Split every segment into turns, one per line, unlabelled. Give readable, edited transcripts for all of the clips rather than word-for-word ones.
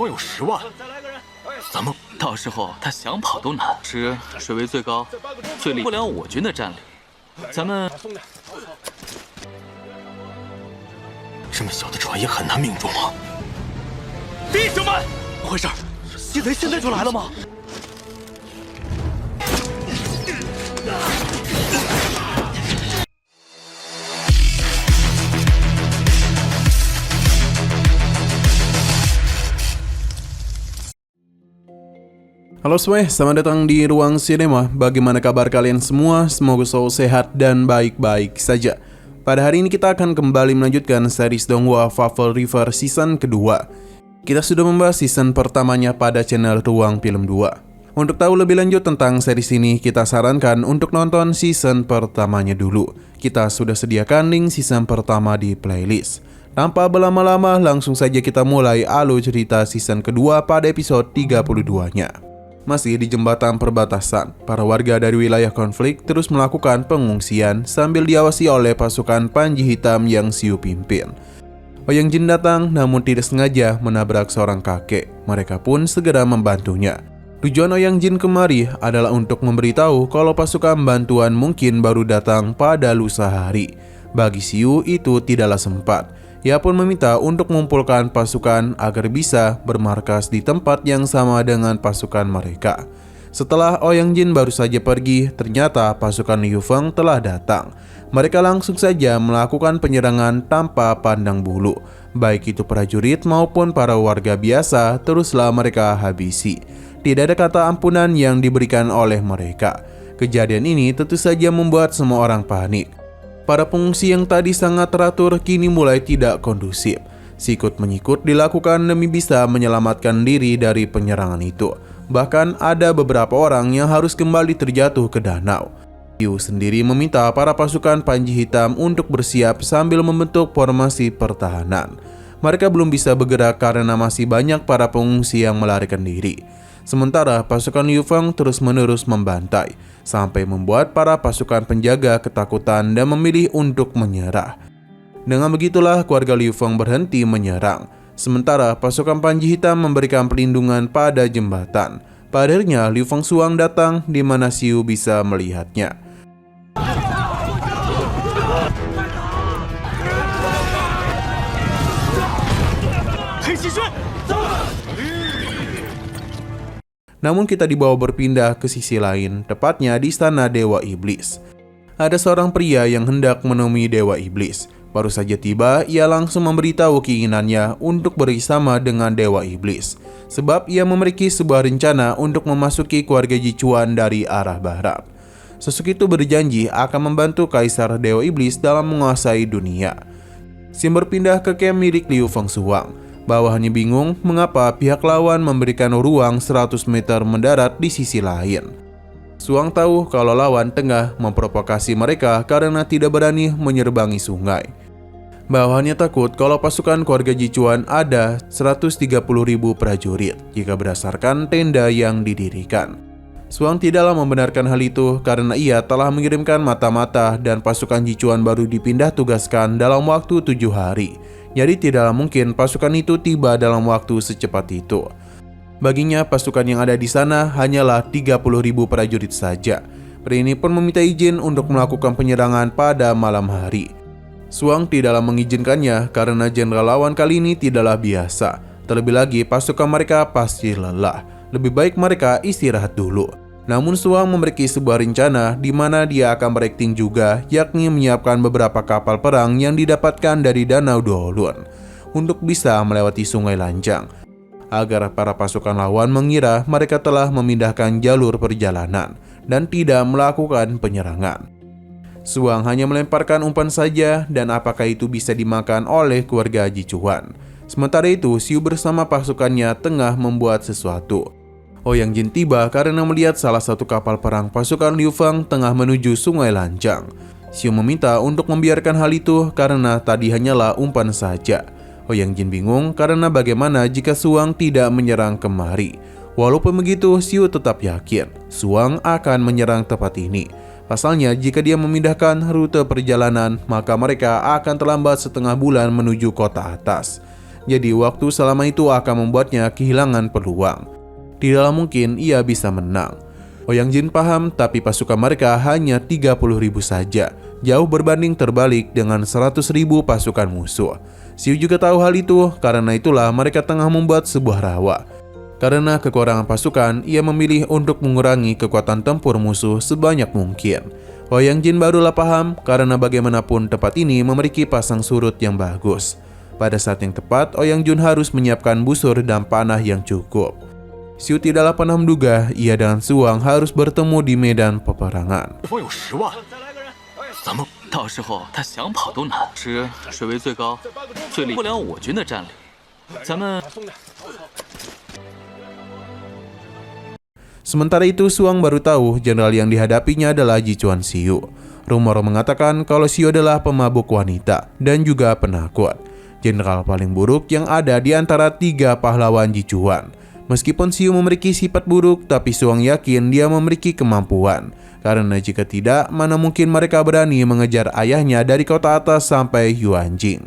方有10万，咱们
到时候他想跑都难。是水位最高、最厉害不了我军的战力，咱们
这么小的船也很难命中啊！
弟兄们，怎么回事？西贼现在就来了吗
？Halo semua, selamat datang di Ruang Cinema. Bagaimana kabar kalian semua? Semoga selalu sehat dan baik-baik saja. Pada hari ini kita akan kembali melanjutkan series Donghua Fable River season kedua. Kita sudah membahas season pertamanya pada channel Ruang Film 2. Untuk tahu lebih lanjut tentang series ini, kita sarankan untuk nonton season pertamanya dulu. Kita sudah sediakan link season pertama di playlist. Tanpa berlama-lama, langsung saja kita mulai alur cerita season kedua pada episode 32-nya. Masih di jembatan perbatasan, para warga dari wilayah konflik terus melakukan pengungsian sambil diawasi oleh pasukan Panji Hitam yang Xiu pimpin. Ouyang Jin datang namun tidak sengaja menabrak seorang kakek. Mereka pun segera membantunya. Tujuan Ouyang Jin kemari adalah untuk memberitahu kalau pasukan bantuan mungkin baru datang pada lusa hari. Bagi Xiu itu tidaklah sempat. Ia pun meminta untuk mengumpulkan pasukan agar bisa bermarkas di tempat yang sama dengan pasukan mereka. Setelah Ouyang Jin baru saja pergi, ternyata pasukan Liu Feng telah datang. Mereka langsung saja melakukan penyerangan tanpa pandang bulu. Baik itu prajurit maupun para warga biasa, teruslah mereka habisi. Tidak ada kata ampunan yang diberikan oleh mereka. Kejadian ini tentu saja membuat semua orang panik. Para pengungsi yang tadi sangat teratur kini mulai tidak kondusif. Sikut-menyikut dilakukan demi bisa menyelamatkan diri dari penyerangan itu. Bahkan ada beberapa orang yang harus kembali terjatuh ke danau. Yu sendiri meminta para pasukan Panji Hitam untuk bersiap sambil membentuk formasi pertahanan. Mereka belum bisa bergerak karena masih banyak para pengungsi yang melarikan diri. Sementara pasukan Liu Feng terus-menerus membantai, sampai membuat para pasukan penjaga ketakutan dan memilih untuk menyerah. Dengan begitulah keluarga Liu Feng berhenti menyerang. Sementara pasukan Panji Hitam memberikan perlindungan pada jembatan. Pada akhirnya Liu Feng Xuang datang di mana Xiu bisa melihatnya. Namun kita dibawa berpindah ke sisi lain, tepatnya di istana Dewa Iblis. Ada seorang pria yang hendak menemui Dewa Iblis. Baru saja tiba, ia langsung memberitahu keinginannya untuk bersama dengan Dewa Iblis. Sebab ia memiliki sebuah rencana untuk memasuki keluarga Jichuan dari arah barat. Sosok itu berjanji akan membantu Kaisar Dewa Iblis dalam menguasai dunia. Xin berpindah ke camp milik Liu Feng Xuang. Bawahannya bingung mengapa pihak lawan memberikan ruang 100 meter mendarat di sisi lain. Xuang tahu kalau lawan tengah memprovokasi mereka karena tidak berani menyerbangi sungai. Bawahannya takut kalau pasukan keluarga Jichuan ada 130.000 prajurit jika berdasarkan tenda yang didirikan. Xuang tidaklah membenarkan hal itu karena ia telah mengirimkan mata-mata dan pasukan Jichuan baru dipindah tugaskan dalam waktu 7 hari. Jadi tidaklah mungkin pasukan itu tiba dalam waktu secepat itu. Baginya pasukan yang ada di sana hanyalah 30.000 prajurit saja. Pria ini pun meminta izin untuk melakukan penyerangan pada malam hari. Xuang tidaklah mengizinkannya karena jenderal lawan kali ini tidaklah biasa. Terlebih lagi pasukan mereka pasti lelah. Lebih baik mereka istirahat dulu. Namun Xuang memiliki sebuah rencana di mana dia akan berakting juga, yakni menyiapkan beberapa kapal perang yang didapatkan dari Danau Duolun untuk bisa melewati Sungai Lanjang, agar para pasukan lawan mengira mereka telah memindahkan jalur perjalanan dan tidak melakukan penyerangan. Xuang hanya melemparkan umpan saja dan apakah itu bisa dimakan oleh keluarga Jichuan. Sementara itu, Xiu bersama pasukannya tengah membuat sesuatu. Ouyang Jin tiba karena melihat salah satu kapal perang pasukan Liu Feng tengah menuju Sungai Lanjang. Xiu meminta untuk membiarkan hal itu karena tadi hanyalah umpan saja. Ouyang Jin bingung karena bagaimana jika Xuang tidak menyerang kemari. Walaupun begitu, Xiu tetap yakin Xuang akan menyerang tempat ini. Pasalnya, jika dia memindahkan rute perjalanan, maka mereka akan terlambat setengah bulan menuju kota atas. Jadi waktu selama itu akan membuatnya kehilangan peluang. Tidaklah mungkin ia bisa menang. Ouyang Jin paham, tapi pasukan mereka hanya 30.000 saja, jauh berbanding terbalik dengan 100.000 pasukan musuh. Xiu juga tahu hal itu, karena itulah mereka tengah membuat sebuah rawa. Karena kekurangan pasukan, ia memilih untuk mengurangi kekuatan tempur musuh sebanyak mungkin. Ouyang Jin barulah paham, karena bagaimanapun tempat ini memiliki pasang surut yang bagus. Pada saat yang tepat, Ouyang Jin harus menyiapkan busur dan panah yang cukup. Xiu tidaklah pernah menduga ia dan Suang harus bertemu di medan peperangan.
对方有10万，咱们
到时候他想跑都难。是水位最高、最厉害不了我军的战力，咱们。
Sementara itu, Suang baru tahu jenderal yang dihadapinya adalah Jichuan Xiu. Rumor mengatakan kalau Xiu adalah pemabuk wanita dan juga penakut. Jenderal paling buruk yang ada di antara 3 pahlawan Jichuan. Meskipun Xiu memiliki sifat buruk, tapi Suang yakin dia memiliki kemampuan. Karena jika tidak, mana mungkin mereka berani mengejar ayahnya dari kota atas sampai Yuanjing.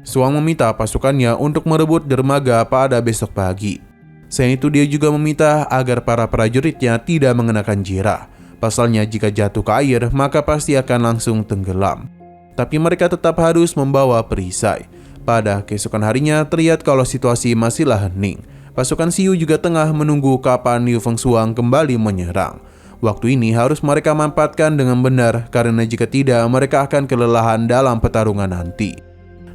Suang meminta pasukannya untuk merebut dermaga pada besok pagi. Selain itu, dia juga meminta agar para prajuritnya tidak mengenakan jirah. Pasalnya jika jatuh ke air, maka pasti akan langsung tenggelam. Tapi mereka tetap harus membawa perisai. Pada keesokan harinya, terlihat kalau situasi masihlah hening. Pasukan Xiu juga tengah menunggu kapan Liu Fengsuang kembali menyerang. Waktu ini harus mereka manfaatkan dengan benar, karena jika tidak, mereka akan kelelahan dalam pertarungan nanti.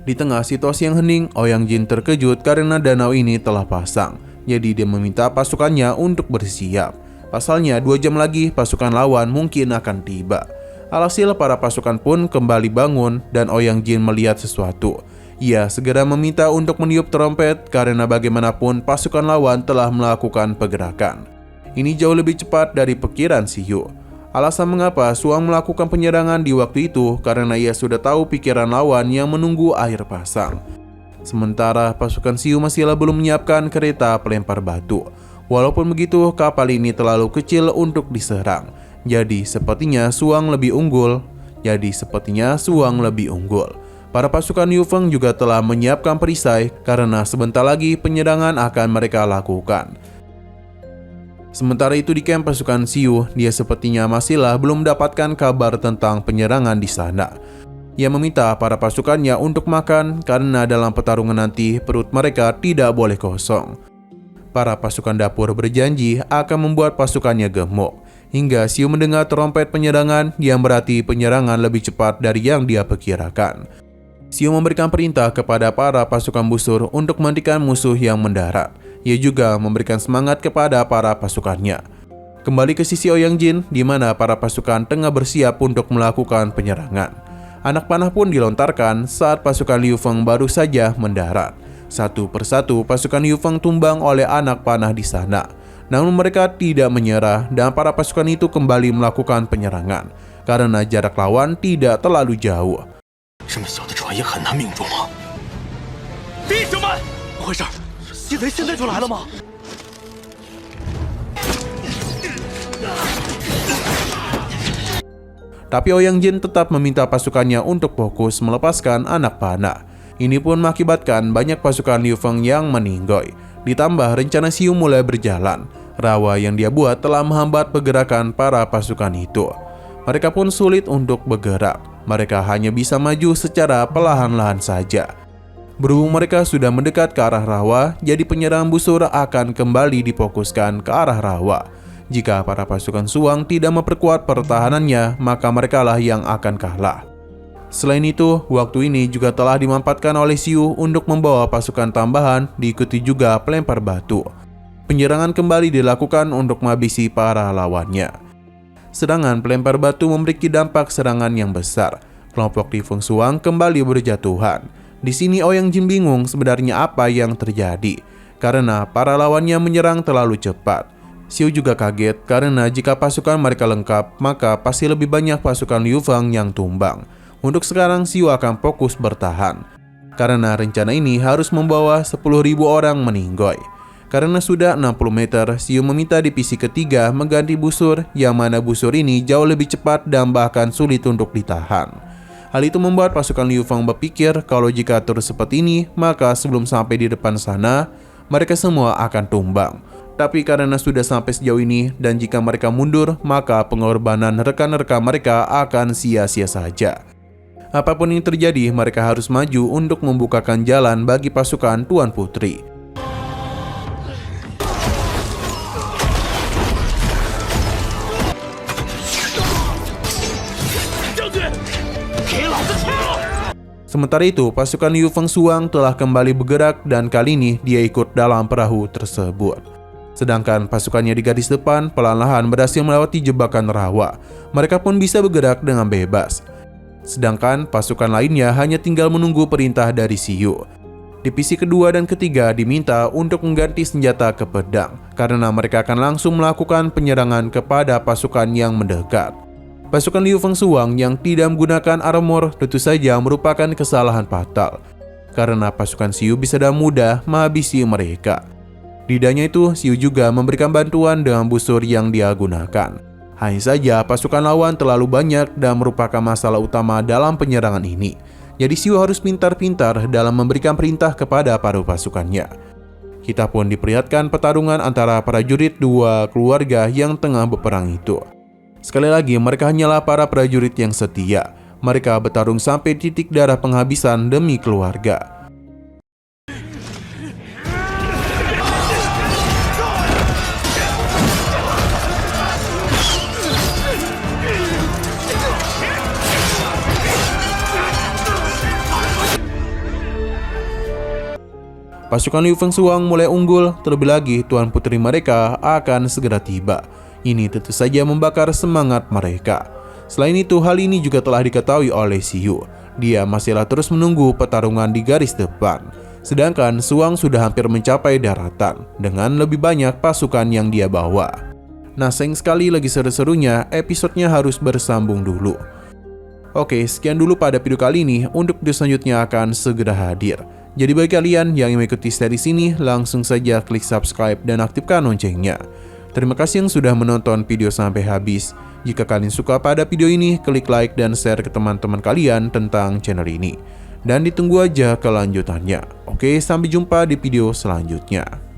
Di tengah situasi yang hening, Ouyang Jin terkejut karena danau ini telah pasang. Jadi dia meminta pasukannya untuk bersiap. Pasalnya 2 jam lagi pasukan lawan mungkin akan tiba. Alhasil para pasukan pun kembali bangun dan Ouyang Jin melihat sesuatu. Ia segera meminta untuk meniup trompet karena bagaimanapun pasukan lawan telah melakukan pergerakan. Ini jauh lebih cepat dari pikiran Xiu. Alasan mengapa Suang melakukan penyerangan di waktu itu karena ia sudah tahu pikiran lawan yang menunggu air pasang. Sementara pasukan Xiu masihlah belum menyiapkan kereta pelempar batu. Walaupun begitu, kapal ini terlalu kecil untuk diserang. Jadi sepertinya Suang lebih unggul. Para pasukan Liu Feng juga telah menyiapkan perisai karena sebentar lagi penyerangan akan mereka lakukan. Sementara itu di kamp pasukan Xiu, dia sepertinya masihlah belum mendapatkan kabar tentang penyerangan di sana. Ia meminta para pasukannya untuk makan karena dalam pertarungan nanti perut mereka tidak boleh kosong. Para pasukan dapur berjanji akan membuat pasukannya gemuk. Hingga Xiu mendengar trompet penyerangan yang berarti penyerangan lebih cepat dari yang dia perkirakan. Xiu memberikan perintah kepada para pasukan busur untuk menghentikan musuh yang mendarat. Ia juga memberikan semangat kepada para pasukannya. Kembali ke sisi Ouyang Jin, di mana para pasukan tengah bersiap untuk melakukan penyerangan. Anak panah pun dilontarkan saat pasukan Liu Feng baru saja mendarat. Satu persatu pasukan Liu Feng tumbang oleh anak panah di sana. Namun mereka tidak menyerah dan para pasukan itu kembali melakukan penyerangan. Karena jarak lawan tidak terlalu jauh.
这么小的船也很难命中啊！弟兄们，怎么回事？鸡贼现在就来了吗？
Tapi Ouyang Jin tetap meminta pasukannya untuk fokus melepaskan anak panah. Ini pun mengakibatkan banyak pasukan Liu Feng yang meninggoy. Ditambah rencana Xiu mulai berjalan. Rawa yang dia buat telah menghambat pergerakan para pasukan itu. Mereka pun sulit untuk bergerak. Mereka hanya bisa maju secara perlahan-lahan saja. Berhubung mereka sudah mendekat ke arah rawa, jadi penyerang busur akan kembali difokuskan ke arah rawa. Jika para pasukan Suang tidak memperkuat pertahanannya, maka merekalah yang akan kalah. Selain itu, waktu ini juga telah dimanfaatkan oleh Xiu untuk membawa pasukan tambahan, diikuti juga pelempar batu. Penyerangan kembali dilakukan untuk menghabisi para lawannya. Serangan pelempar batu memiliki dampak serangan yang besar. Kelompok Li Fengsuang kembali berjatuhan. Di sini Ouyang Jin bingung sebenarnya apa yang terjadi, karena para lawannya menyerang terlalu cepat. Xiu juga kaget karena jika pasukan mereka lengkap, maka pasti lebih banyak pasukan Liu Feng yang tumbang. Untuk sekarang Xiu akan fokus bertahan. Karena rencana ini harus membawa 10.000 orang meninggoy. Karena sudah 60 meter, Xiu meminta divisi ketiga mengganti busur, yang mana busur ini jauh lebih cepat dan bahkan sulit untuk ditahan. Hal itu membuat pasukan Liu Feng berpikir kalau jika terus seperti ini, maka sebelum sampai di depan sana, mereka semua akan tumbang. Tapi karena sudah sampai sejauh ini, dan jika mereka mundur, maka pengorbanan rekan-rekan mereka akan sia-sia saja. Apapun yang terjadi, mereka harus maju untuk membukakan jalan bagi pasukan Tuan Putri. Sementara itu, pasukan Liu Fengshuang telah kembali bergerak dan kali ini dia ikut dalam perahu tersebut. Sedangkan pasukannya di garis depan perlahan-lahan berhasil melewati jebakan rawa. Mereka pun bisa bergerak dengan bebas. Sedangkan pasukan lainnya hanya tinggal menunggu perintah dari Xiu. Divisi kedua dan ketiga diminta untuk mengganti senjata ke pedang, karena mereka akan langsung melakukan penyerangan kepada pasukan yang mendekat. Pasukan Liu Fengshuang yang tidak menggunakan armor tentu saja merupakan kesalahan fatal, karena pasukan Xiu bisa dengan mudah menghabisi mereka. Tidaknya itu, Xiu juga memberikan bantuan dengan busur yang dia gunakan. Hanya saja pasukan lawan terlalu banyak dan merupakan masalah utama dalam penyerangan ini. Jadi Xiu harus pintar-pintar dalam memberikan perintah kepada para pasukannya. Kita pun diperlihatkan pertarungan antara prajurit dua keluarga yang tengah berperang itu. Sekali lagi, mereka hanyalah para prajurit yang setia. Mereka bertarung sampai titik darah penghabisan demi keluarga. Pasukan Liu Fengshuang mulai unggul, terlebih lagi Tuan Putri mereka akan segera tiba. Ini tentu saja membakar semangat mereka. Selain itu, hal ini juga telah diketahui oleh Xiu. Dia masihlah terus menunggu pertarungan di garis depan. Sedangkan Shuang sudah hampir mencapai daratan dengan lebih banyak pasukan yang dia bawa. Nah, sayang sekali lagi seru-serunya, episodenya harus bersambung dulu. Oke, sekian dulu pada video kali ini. Untuk video selanjutnya akan segera hadir. Jadi bagi kalian yang mengikuti series ini, langsung saja klik subscribe dan aktifkan loncengnya. Terima kasih yang sudah menonton video sampai habis. Jika kalian suka pada video ini, klik like dan share ke teman-teman kalian tentang channel ini. Dan ditunggu aja kelanjutannya. Oke, sampai jumpa di video selanjutnya.